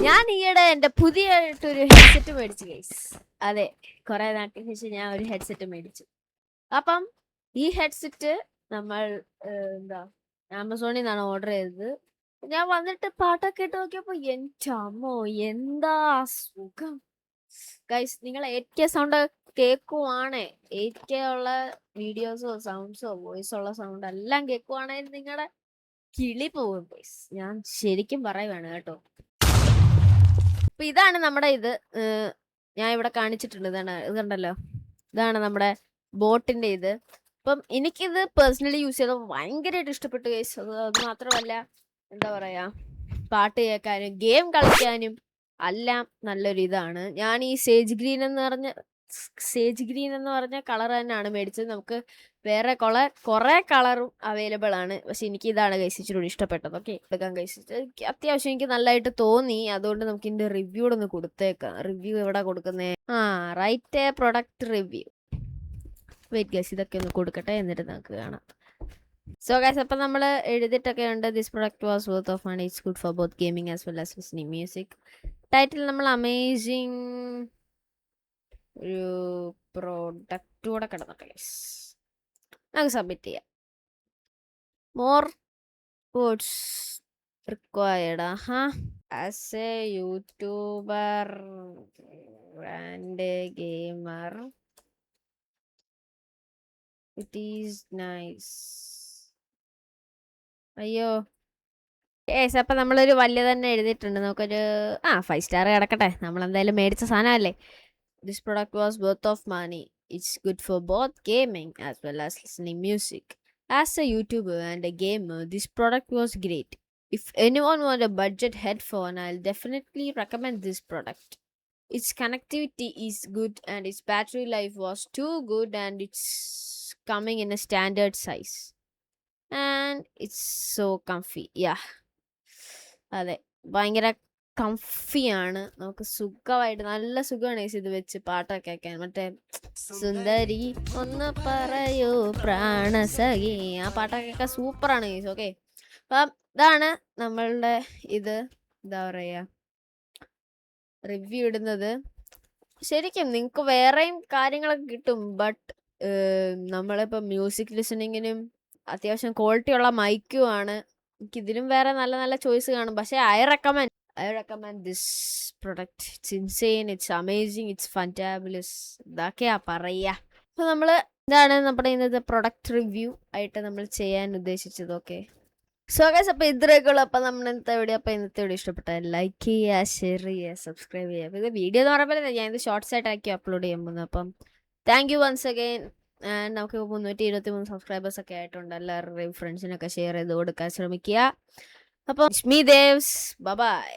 ഞാൻ ഈയിടെ എന്റെ പുതിയായിട്ടൊരു ഹെഡ്സെറ്റ് മേടിച്ചു ഗൈസ്. അതെ, കുറെ നാട്ടിന് ശേഷം ഞാൻ ഒരു ഹെഡ്സെറ്റ് മേടിച്ചു. അപ്പം ഈ ഹെഡ്സെറ്റ് നമ്മൾ എന്താ ആമസോണിൽ നിന്നാണ് ഓർഡർ ചെയ്തത്. ഞാൻ വന്നിട്ട് പാട്ടൊക്കെ ഇട്ട് നോക്കിയപ്പോ എൻ്റെ അമ്മോ എന്താ സുഖം ഗൈസ്. നിങ്ങൾ 8K സൗണ്ട് കേൾക്കുവാണേ, 8K ഉള്ള വീഡിയോസോ സൗണ്ട്സോ വോയിസ് ഉള്ള സൗണ്ട് എല്ലാം കേൾക്കുവാണെങ്കിൽ നിങ്ങളുടെ കിളി പോകും ഗൈസ്. ഞാൻ ശരിക്കും പറയുവാണ് കേട്ടോ. അപ്പൊ ഇതാണ് നമ്മുടെ ഇത്. ഞാൻ ഇവിടെ കാണിച്ചിട്ടുണ്ട്. ഇതാണ്, ഇതുണ്ടല്ലോ, ഇതാണ് നമ്മുടെ ബോട്ടിന്റെ ഇത്. അപ്പം എനിക്കിത് പേഴ്സണലി യൂസ് ചെയ്തത് ഭയങ്കരമായിട്ട് ഇഷ്ടപ്പെട്ടു ഗൈസ്. അത് മാത്രമല്ല, എന്താ പറയാ, പാട്ട് കേൾക്കാനും ഗെയിം കളിക്കാനും എല്ലാം നല്ലൊരു ഇതാണ്. ഞാൻ ഈ സേജ് ഗ്രീൻ എന്ന് പറഞ്ഞ കളർ തന്നെയാണ് മേടിച്ചത്. നമുക്ക് വേറെ കുറെ കളറും അവൈലബിൾ ആണ്. പക്ഷെ എനിക്ക് ഇതാണ് ഗൈസിച്ചിലൂടെ ഇഷ്ടപ്പെട്ടത്. ഓക്കെ, എടുക്കാൻ ഗൈസിച്ച് അത്യാവശ്യം എനിക്ക് നല്ലതായിട്ട് തോന്നി. അതുകൊണ്ട് നമുക്ക് ഇതിന്റെ റിവ്യൂ ഒന്ന് കൊടുത്തേക്കാം. റിവ്യൂ എവിടെ കൊടുക്കുന്നേ? Write product review. Wait guys, ഇതൊക്കെ ഒന്ന് കൊടുക്കട്ടെ, എന്നിട്ട് നമുക്ക് കാണാം. സോ ഗൈസ്, അപ്പം നമ്മൾ എഴുതിയിട്ടൊക്കെ ഉണ്ട്. This product was worth of money. It's good for both gaming as well as listening music. Title നമ്മൾ അമേസിങ് ഒരു പ്രോഡക്റ്റ് കൂടെ കിടന്നോട്ടെ ഗൈസ്. നമുക്ക് സബ്മിറ്റ് ചെയ്യാം. More words required. As a YouTuber and gamer it is nice. അയ്യോ yes, അപ്പം നമ്മളൊരു വലിയ തന്നെ എഴുതിയിട്ടുണ്ട്. നമുക്കൊരു 5 സ്റ്റാർ കിടക്കട്ടെ, നമ്മളെന്തായാലും മേടിച്ച സാധനമല്ലേ. This product was worth of money. It's good for both gaming as well as listening music. As a YouTuber and a gamer, this product was great. If anyone wants a budget headphone, I'll definitely recommend this product. Its connectivity is good and its battery life was too good, and it's coming in a standard size. And it's so comfy. Yeah. അതെ, ഭയങ്കര കംഫിയാണ്. നമുക്ക് സുഖമായിട്ട് നല്ല സുഖമാണ് ഇത് വെച്ച് പാട്ടൊക്കെ കേൾക്കാൻ. മറ്റേ സുന്ദരി ഒന്ന് പറയൂ പ്രാണസഖി, ആ പാട്ടൊക്കെ കേൾക്കാൻ സൂപ്പറാണ് ഗൈസ്. ഓക്കെ, അപ്പം ഇതാണ് നമ്മളുടെ ഇത്. എന്താ പറയാ, റിവ്യൂ ഇടുന്നത്. ശരിക്കും നിങ്ങൾക്ക് വേറെയും കാര്യങ്ങളൊക്കെ കിട്ടും. ബട്ട് നമ്മളിപ്പോൾ മ്യൂസിക് ലിസണിങ്ങിനും അത്യാവശ്യം ക്വാളിറ്റി ഉള്ള മൈക്കും ആണ്. ഇതിലും വേറെ നല്ല നല്ല ചോയ്സ് കാണും. പക്ഷേ I recommend this product. It's insane, it's amazing, it's fantabulous. ഇതൊക്കെയാ പറയാ. അപ്പോൾ നമ്മൾ ഇതാണ് നമ്മുടെ ഇന്നത്തെ പ്രൊഡക്റ്റ് റിവ്യൂ ആയിട്ട് നമ്മൾ ചെയ്യാൻ ഉദ്ദേശിച്ചത്. ഓക്കെ, സോ ഗൈസ്, അപ്പോൾ ഇത്രയൊക്കെയുള്ളൂ. അപ്പോൾ നമ്മൾ ഇന്നത്തെ വീഡിയോ ഇഷ്ടപ്പെട്ടാൽ ലൈക്ക് ചെയ്യുക, ഷെയർ ചെയ്യുക, സബ്സ്ക്രൈബ് ചെയ്യുക. അപ്പോൾ ഇത് വീഡിയോ എന്ന് പറയുമ്പോൾ ഞാനിത് ഷോർട്സ് ആയിട്ടാക്കി അപ്ലോഡ് ചെയ്യാൻ പോകുന്നത്. അപ്പം thank you once again. And നമുക്ക് 323 സബ്സ്ക്രൈബേഴ്സ് ഒക്കെ ആയിട്ടുണ്ട്. എല്ലാവരുടെയും ഫ്രണ്ട്സിനൊക്കെ ഷെയർ ചെയ്ത് കൊടുക്കാൻ ശ്രമിക്കുക. അപ്പം മീ ദേവ്സ്, ബൈ.